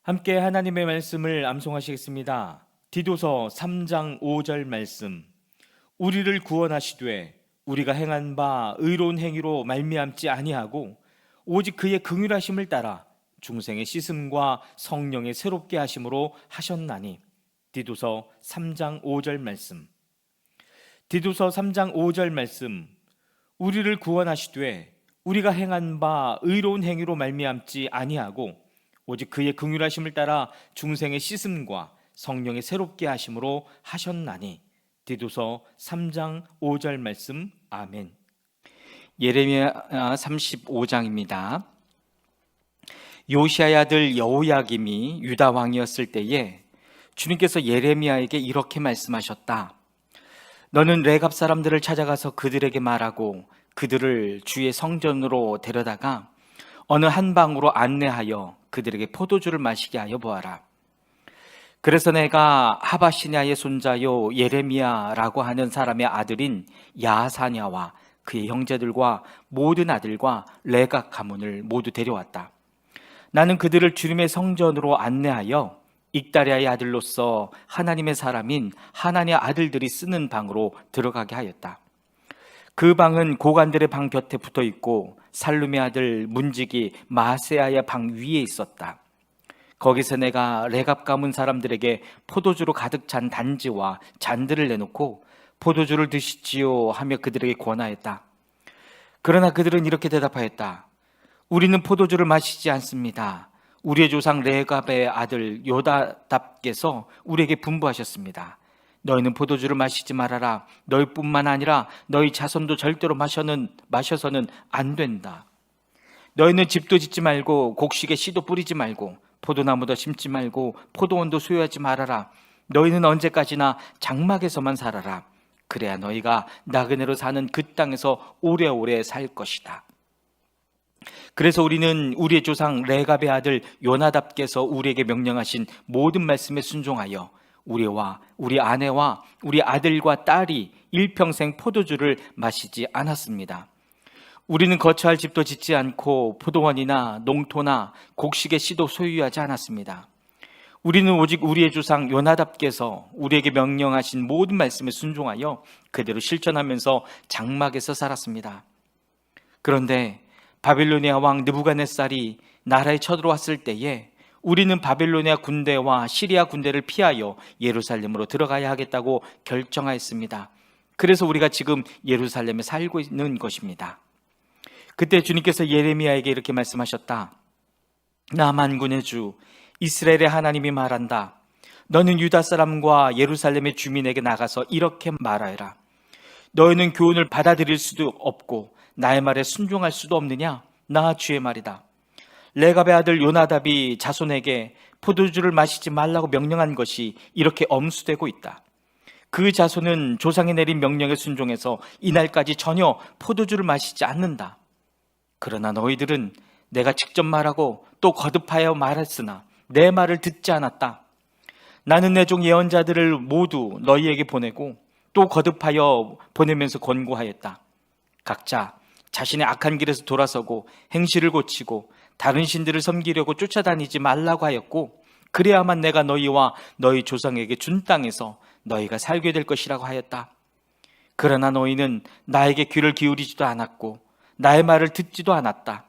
함께 하나님의 말씀을 암송하시겠습니다. 디도서 3장 5절 말씀. 우리를 구원하시되 우리가 행한 바 의로운 행위로 말미암지 아니하고 오직 그의 긍휼하심을 따라 중생의 씻음과 성령의 새롭게 하심으로 하셨나니. 디도서 3장 5절 말씀. 디도서 3장 5절 말씀. 우리를 구원하시되 우리가 행한 바 의로운 행위로 말미암지 아니하고 오직 그의 긍휼하심을 따라 중생의 씻음과 성령의 새롭게 하심으로 하셨나니. 디도서 3장 5절 말씀. 아멘. 예레미야 35장입니다. 요시아의 아들 여호야김이 유다 왕이었을 때에 주님께서 예레미야에게 이렇게 말씀하셨다. 너는 레갑 사람들을 찾아가서 그들에게 말하고 그들을 주의 성전으로 데려다가 어느 한 방으로 안내하여 그들에게 포도주를 마시게 하여 보아라. 그래서 내가 하바시냐의 손자요 예레미야라고 하는 사람의 아들인 야사냐와 그의 형제들과 모든 아들과 레각 가문을 모두 데려왔다. 나는 그들을 주님의 성전으로 안내하여 익다리아의 아들로서 하나님의 사람인 하나님의 아들들이 쓰는 방으로 들어가게 하였다. 그 방은 고관들의 방 곁에 붙어 있고 살룸의 아들 문지기 마세야의 방 위에 있었다. 거기서 내가 레갑 가문 사람들에게 포도주로 가득 찬 단지와 잔들을 내놓고 포도주를 드시지요 하며 그들에게 권하였다. 그러나 그들은 이렇게 대답하였다. 우리는 포도주를 마시지 않습니다. 우리의 조상 레갑의 아들 요다답께서 우리에게 분부하셨습니다. 너희는 포도주를 마시지 말아라. 너희뿐만 아니라 너희 자손도 절대로 마셔서는 안 된다. 너희는 집도 짓지 말고 곡식에 씨도 뿌리지 말고 포도나무도 심지 말고 포도원도 소유하지 말아라. 너희는 언제까지나 장막에서만 살아라. 그래야 너희가 나그네로 사는 그 땅에서 오래오래 살 것이다. 그래서 우리는 우리의 조상 레갑의 아들 요나답께서 우리에게 명령하신 모든 말씀에 순종하여 우리와 우리 아내와 우리 아들과 딸이 일평생 포도주를 마시지 않았습니다. 우리는 거처할 집도 짓지 않고 포도원이나 농토나 곡식의 씨도 소유하지 않았습니다. 우리는 오직 우리의 조상 요나답께서 우리에게 명령하신 모든 말씀에 순종하여 그대로 실천하면서 장막에서 살았습니다. 그런데 바빌로니아 왕 느부갓네살이 나라에 쳐들어왔을 때에 우리는 바빌로니아 군대와 시리아 군대를 피하여 예루살렘으로 들어가야 하겠다고 결정하였습니다. 그래서 우리가 지금 예루살렘에 살고 있는 것입니다. 그때 주님께서 예레미야에게 이렇게 말씀하셨다. 나 만군의 주 이스라엘의 하나님이 말한다. 너는 유다 사람과 예루살렘의 주민에게 나가서 이렇게 말하여라. 너희는 교훈을 받아들일 수도 없고 나의 말에 순종할 수도 없느냐? 나 주의 말이다. 레갑의 아들 요나답이 자손에게 포도주를 마시지 말라고 명령한 것이 이렇게 엄수되고 있다. 그 자손은 조상이 내린 명령에 순종해서 이날까지 전혀 포도주를 마시지 않는다. 그러나 너희들은 내가 직접 말하고 또 거듭하여 말했으나 내 말을 듣지 않았다. 나는 내 종 예언자들을 모두 너희에게 보내고 또 거듭하여 보내면서 권고하였다. 각자 자신의 악한 길에서 돌아서고 행실을 고치고 다른 신들을 섬기려고 쫓아다니지 말라고 하였고 그래야만 내가 너희와 너희 조상에게 준 땅에서 너희가 살게 될 것이라고 하였다. 그러나 너희는 나에게 귀를 기울이지도 않았고 나의 말을 듣지도 않았다.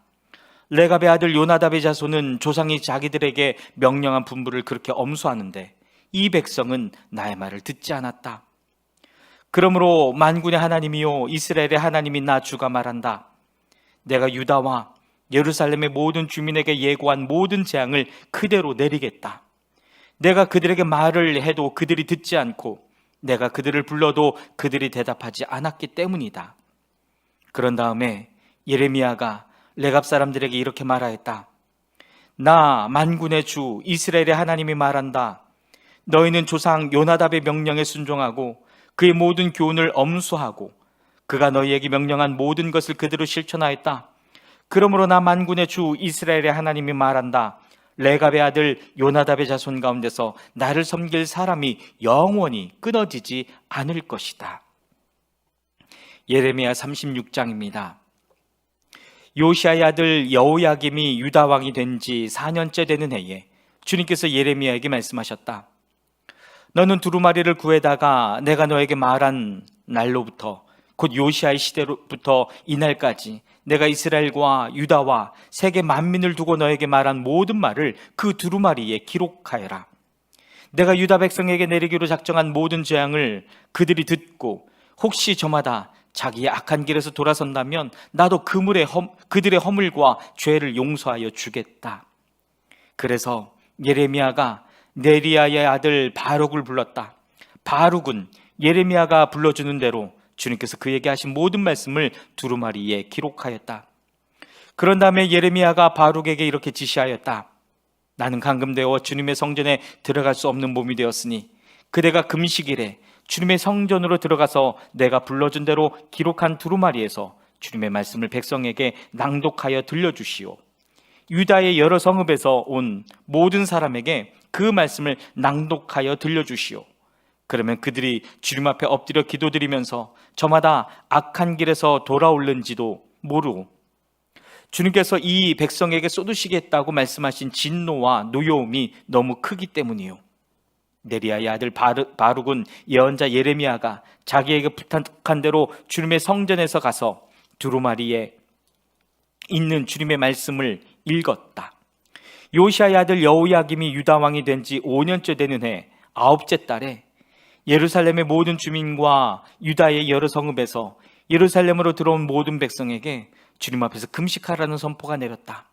레갑의 아들 요나답의 자손은 조상이 자기들에게 명령한 분부를 그렇게 엄수하는데 이 백성은 나의 말을 듣지 않았다. 그러므로 만군의 하나님이요 이스라엘의 하나님인 나 주가 말한다. 내가 유다와 예루살렘의 모든 주민에게 예고한 모든 재앙을 그대로 내리겠다. 내가 그들에게 말을 해도 그들이 듣지 않고 내가 그들을 불러도 그들이 대답하지 않았기 때문이다. 그런 다음에 예레미야가 레갑 사람들에게 이렇게 말하였다. 나 만군의 주 이스라엘의 하나님이 말한다. 너희는 조상 요나답의 명령에 순종하고 그의 모든 교훈을 엄수하고 그가 너희에게 명령한 모든 것을 그대로 실천하였다. 그러므로 나 만군의 주 이스라엘의 하나님이 말한다. 레갑의 아들 요나답의 자손 가운데서 나를 섬길 사람이 영원히 끊어지지 않을 것이다. 예레미야 36장입니다. 요시아의 아들 여호야김이 유다 왕이 된 지 4년째 되는 해에 주님께서 예레미야에게 말씀하셨다. 너는 두루마리를 구해다가 내가 너에게 말한 날로부터 곧 요시아의 시대로부터 이날까지 내가 이스라엘과 유다와 세계 만민을 두고 너에게 말한 모든 말을 그 두루마리에 기록하여라. 내가 유다 백성에게 내리기로 작정한 모든 재앙을 그들이 듣고 혹시 저마다 자기의 악한 길에서 돌아선다면 나도 그들의 허물과 죄를 용서하여 주겠다. 그래서 예레미야가 네리야의 아들 바룩을 불렀다. 바룩은 예레미야가 불러주는 대로 주님께서 그에게 하신 모든 말씀을 두루마리에 기록하였다. 그런 다음에 예레미야가 바룩에게 이렇게 지시하였다. 나는 감금되어 주님의 성전에 들어갈 수 없는 몸이 되었으니 그대가 금식일에 주님의 성전으로 들어가서 내가 불러준 대로 기록한 두루마리에서 주님의 말씀을 백성에게 낭독하여 들려주시오. 유다의 여러 성읍에서 온 모든 사람에게 그 말씀을 낭독하여 들려주시오. 그러면 그들이 주님 앞에 엎드려 기도드리면서 저마다 악한 길에서 돌아올는지도 모르고 주님께서 이 백성에게 쏟으시겠다고 말씀하신 진노와 노여움이 너무 크기 때문이요. 네리야의 아들 바룩은 예언자 예레미야가 자기에게 부탁한 대로 주님의 성전에서 가서 두루마리에 있는 주님의 말씀을 읽었다. 요시아의 아들 여호야김이 유다 왕이 된 지 5년째 되는 해 9째 달에 예루살렘의 모든 주민과 유다의 여러 성읍에서 예루살렘으로 들어온 모든 백성에게 주님 앞에서 금식하라는 선포가 내렸다.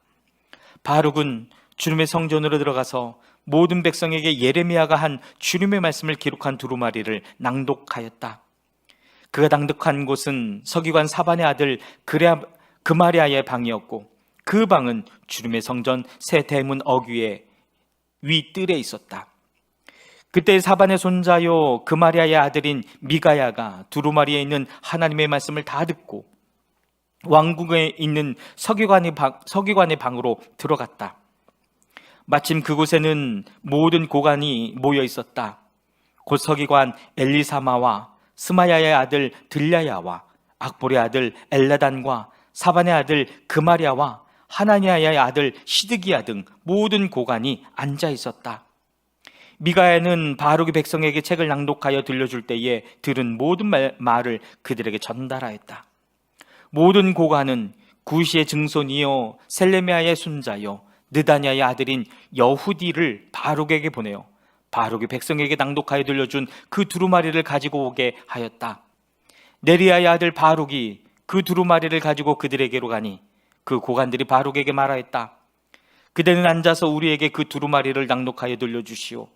바룩은 주님의 성전으로 들어가서 모든 백성에게 예레미야가 한 주님의 말씀을 기록한 두루마리를 낭독하였다. 그가 낭독한 곳은 서기관 사반의 아들 그마리아의 방이었고 그 방은 주님의 성전 새 대문 어귀의 윗뜰에 있었다. 그때 사반의 손자요 그마리아의 아들인 미가야가 두루마리에 있는 하나님의 말씀을 다 듣고 왕궁에 있는 서기관의 방으로 들어갔다. 마침 그곳에는 모든 고관이 모여 있었다. 곧 서기관 엘리사마와 스마야의 아들 들랴야와 악볼의 아들 엘라단과 사반의 아들 그마리아와 하나니아의 아들 시드기야 등 모든 고관이 앉아 있었다. 미가야는 바룩이 백성에게 책을 낭독하여 들려줄 때에 들은 모든 말을 그들에게 전달하였다. 모든 고관은 구시의 증손이요 셀레미야의 손자요 느다냐의 아들인 여후디를 바룩에게 보내어 바룩이 백성에게 낭독하여 들려준 그 두루마리를 가지고 오게 하였다. 네리야의 아들 바룩이 그 두루마리를 가지고 그들에게로 가니 그 고관들이 바룩에게 말하였다. 그대는 앉아서 우리에게 그 두루마리를 낭독하여 들려주시오.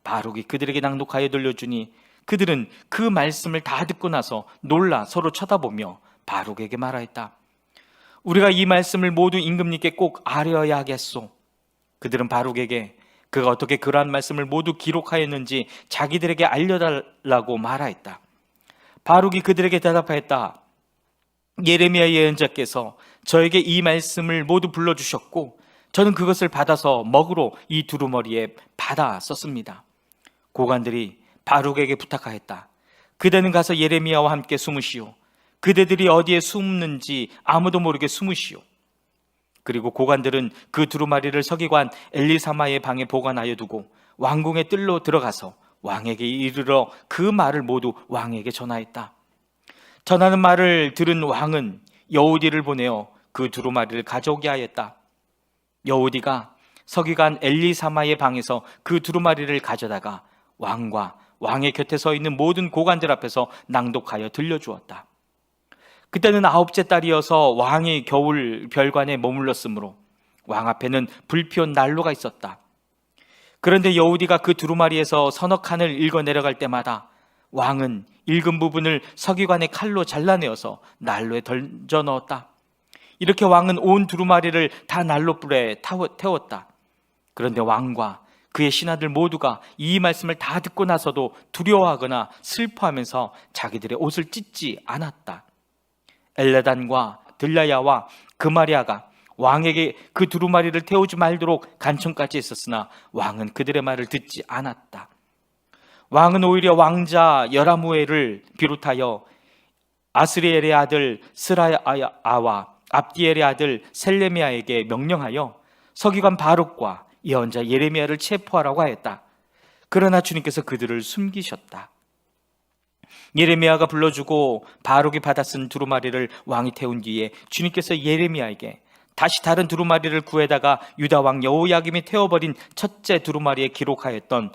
바룩이 그들에게 낭독하여 들려주니 그들은 그 말씀을 다 듣고 나서 놀라 서로 쳐다보며 바룩에게 말하였다. 우리가 이 말씀을 모두 임금님께 꼭 아뢰어야 하겠소. 그들은 바룩에게 그가 어떻게 그러한 말씀을 모두 기록하였는지 자기들에게 알려달라고 말하였다. 바룩이 그들에게 대답하였다. 예레미야 예언자께서 저에게 이 말씀을 모두 불러주셨고 저는 그것을 받아서 먹으로 이 두루마리에 받아 썼습니다. 고관들이 바룩에게 부탁하였다. 그대는 가서 예레미야와 함께 숨으시오. 그대들이 어디에 숨는지 아무도 모르게 숨으시오. 그리고 고관들은 그 두루마리를 서기관 엘리사마의 방에 보관하여 두고 왕궁의 뜰로 들어가서 왕에게 이르러 그 말을 모두 왕에게 전하였다. 전하는 말을 들은 왕은 여우디를 보내어 그 두루마리를 가져오게 하였다. 여우디가 서기관 엘리사마의 방에서 그 두루마리를 가져다가 왕과 왕의 곁에 서 있는 모든 고관들 앞에서 낭독하여 들려주었다. 그때는 9째 달이어서 왕이 겨울 별관에 머물렀으므로 왕 앞에는 불피운 난로가 있었다. 그런데 여우디가 그 두루마리에서 서너 칸을 읽어 내려갈 때마다 왕은 읽은 부분을 서기관의 칼로 잘라내어서 난로에 던져 넣었다. 이렇게 왕은 온 두루마리를 다 난로불에 태웠다. 그런데 왕과 그의 신하들 모두가 이 말씀을 다 듣고 나서도 두려워하거나 슬퍼하면서 자기들의 옷을 찢지 않았다. 엘라단과 들라야와 그마리아가 왕에게 그 두루마리를 태우지 말도록 간청까지 했었으나 왕은 그들의 말을 듣지 않았다. 왕은 오히려 왕자 여라무엘을 비롯하여 아스리엘의 아들 스라야와 압디엘의 아들 셀레미야에게 명령하여 서기관 바룩과 예언자 예레미야를 체포하라고 하였다. 그러나 주님께서 그들을 숨기셨다. 예레미야가 불러주고 바룩이 받아 쓴 두루마리를 왕이 태운 뒤에 주님께서 예레미야에게 다시 다른 두루마리를 구해다가 유다 왕 여호야김이 태워버린 첫째 두루마리에 기록하였던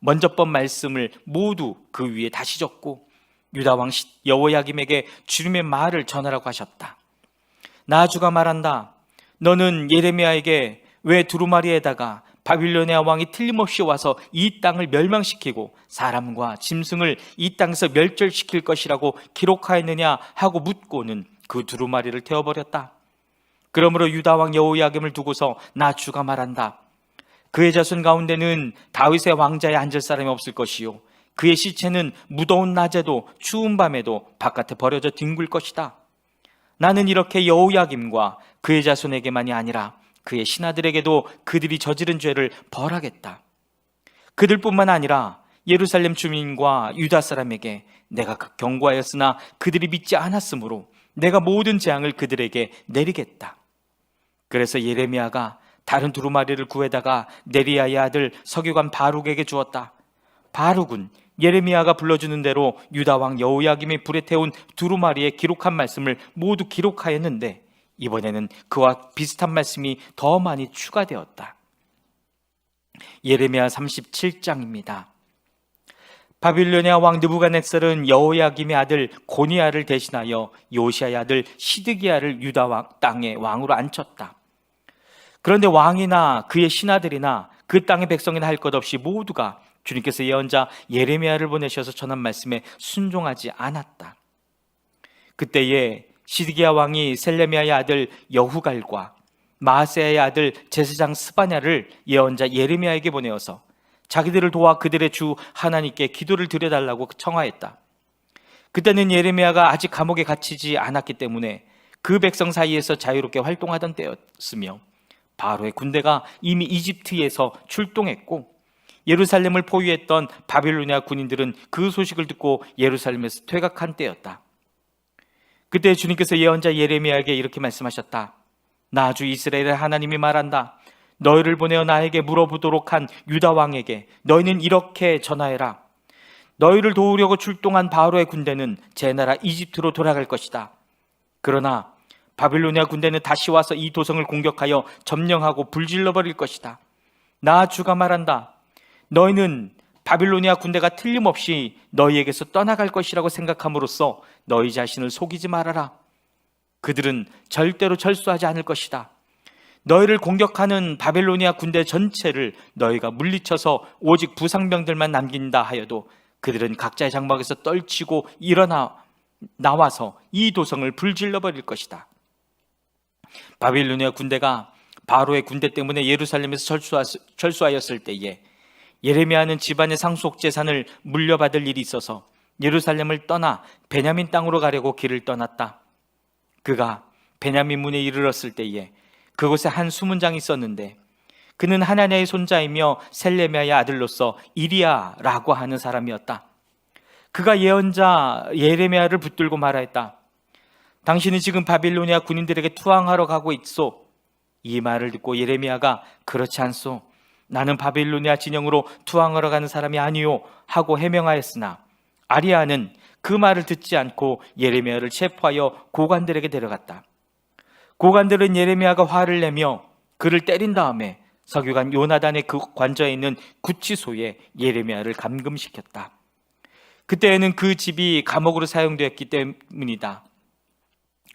먼저번 말씀을 모두 그 위에 다시 적고 유다 왕 여호야김에게 주님의 말을 전하라고 하셨다. 나 주가 말한다. 너는 예레미야에게 왜 두루마리에다가 바빌로니아 왕이 틀림없이 와서 이 땅을 멸망시키고 사람과 짐승을 이 땅에서 멸절시킬 것이라고 기록하였느냐 하고 묻고는 그 두루마리를 태워버렸다. 그러므로 유다 왕 여호야김을 두고서 나 주가 말한다. 그의 자손 가운데는 다윗의 왕자에 앉을 사람이 없을 것이요 그의 시체는 무더운 낮에도 추운 밤에도 바깥에 버려져 뒹굴 것이다. 나는 이렇게 여호야김과 그의 자손에게만이 아니라 그의 신하들에게도 그들이 저지른 죄를 벌하겠다. 그들뿐만 아니라 예루살렘 주민과 유다 사람에게 내가 경고하였으나 그들이 믿지 않았으므로 내가 모든 재앙을 그들에게 내리겠다. 그래서 예레미야가 다른 두루마리를 구해다가 네리야의 아들 서기관 바룩에게 주었다. 바룩은 예레미야가 불러주는 대로 유다 왕 여호야김이 불에 태운 두루마리에 기록한 말씀을 모두 기록하였는데 이번에는 그와 비슷한 말씀이 더 많이 추가되었다. 예레미야 37장입니다. 바빌로니아 왕 느부갓네살은 여호야김의 아들 고니야를 대신하여 요시야의 아들 시드기야를 유다 왕 땅의 왕으로 앉혔다. 그런데 왕이나 그의 신하들이나 그 땅의 백성이나 할 것 없이 모두가 주님께서 예언자 예레미야를 보내셔서 전한 말씀에 순종하지 않았다. 그때에 시드기야 왕이 셀레미야의 아들 여후갈과 마아세야의 아들 제사장 스바냐를 예언자 예레미야에게 보내어서 자기들을 도와 그들의 주 하나님께 기도를 드려달라고 청하였다. 그때는 예레미야가 아직 감옥에 갇히지 않았기 때문에 그 백성 사이에서 자유롭게 활동하던 때였으며 바로의 군대가 이미 이집트에서 출동했고 예루살렘을 포위했던 바빌로니아 군인들은 그 소식을 듣고 예루살렘에서 퇴각한 때였다. 그때 주님께서 예언자 예레미야에게 이렇게 말씀하셨다. 나 주 이스라엘의 하나님이 말한다. 너희를 보내어 나에게 물어보도록 한 유다 왕에게 너희는 이렇게 전하여라. 너희를 도우려고 출동한 바로의 군대는 제 나라 이집트로 돌아갈 것이다. 그러나 바빌로니아 군대는 다시 와서 이 도성을 공격하여 점령하고 불질러버릴 것이다. 나 주가 말한다. 너희는 바빌로니아 군대가 틀림없이 너희에게서 떠나갈 것이라고 생각함으로써 너희 자신을 속이지 말아라. 그들은 절대로 철수하지 않을 것이다. 너희를 공격하는 바빌로니아 군대 전체를 너희가 물리쳐서 오직 부상병들만 남긴다 하여도 그들은 각자의 장막에서 떨치고 나와서 이 도성을 불질러버릴 것이다. 바빌로니아 군대가 바로의 군대 때문에 예루살렘에서 철수하였을 때에 예레미야는 집안의 상속 재산을 물려받을 일이 있어서 예루살렘을 떠나 베냐민 땅으로 가려고 길을 떠났다. 그가 베냐민 문에 이르렀을 때에 그곳에 한 수문장이 있었는데 그는 하나냐의 손자이며 셀레미야의 아들로서 이리야라고 하는 사람이었다. 그가 예언자 예레미야를 붙들고 말하였다. 당신은 지금 바빌로니아 군인들에게 투항하러 가고 있소. 이 말을 듣고 예레미야가 그렇지 않소. 나는 바빌로니아 진영으로 투항하러 가는 사람이 아니요 하고 해명하였으나 아리야는 그 말을 듣지 않고 예레미야를 체포하여 고관들에게 데려갔다. 고관들은 예레미야가 화를 내며 그를 때린 다음에 서기관 요나단의 그 관저에 있는 구치소에 예레미야를 감금시켰다. 그때에는 그 집이 감옥으로 사용되었기 때문이다.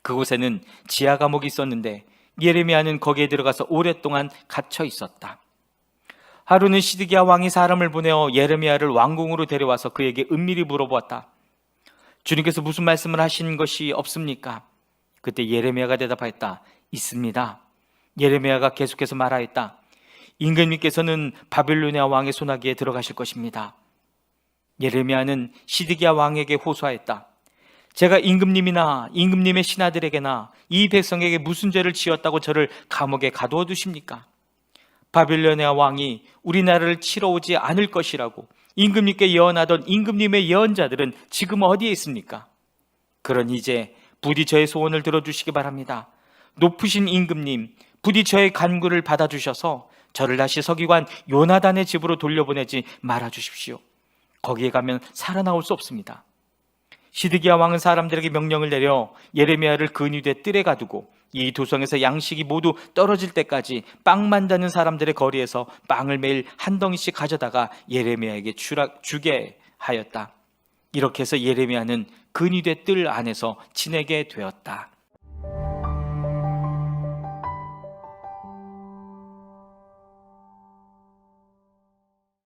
그곳에는 지하 감옥이 있었는데 예레미야는 거기에 들어가서 오랫동안 갇혀 있었다. 하루는 시드기야 왕이 사람을 보내어 예레미야를 왕궁으로 데려와서 그에게 은밀히 물어보았다. 주님께서 무슨 말씀을 하신 것이 없습니까? 그때 예레미야가 대답하였다. 있습니다. 예레미야가 계속해서 말하였다. 임금님께서는 바빌로니아 왕의 손아귀에 들어가실 것입니다. 예레미야는 시드기야 왕에게 호소하였다. 제가 임금님이나 임금님의 신하들에게나 이 백성에게 무슨 죄를 지었다고 저를 감옥에 가두어 두십니까? 바빌로니아 왕이 우리나라를 치러 오지 않을 것이라고 임금님께 예언하던 임금님의 예언자들은 지금 어디에 있습니까? 그러니 이제 부디 저의 소원을 들어주시기 바랍니다. 높으신 임금님, 부디 저의 간구를 받아주셔서 저를 다시 서기관 요나단의 집으로 돌려보내지 말아주십시오. 거기에 가면 살아나올 수 없습니다. 시드기야 왕은 사람들에게 명령을 내려 예레미야를 근위대 뜰에 가두고 이 도성에서 양식이 모두 떨어질 때까지 빵 만드는 사람들의 거리에서 빵을 매일 한 덩이씩 가져다가 예레미야에게 주게 하였다. 이렇게 해서 예레미야는 근위대 뜰 안에서 지내게 되었다.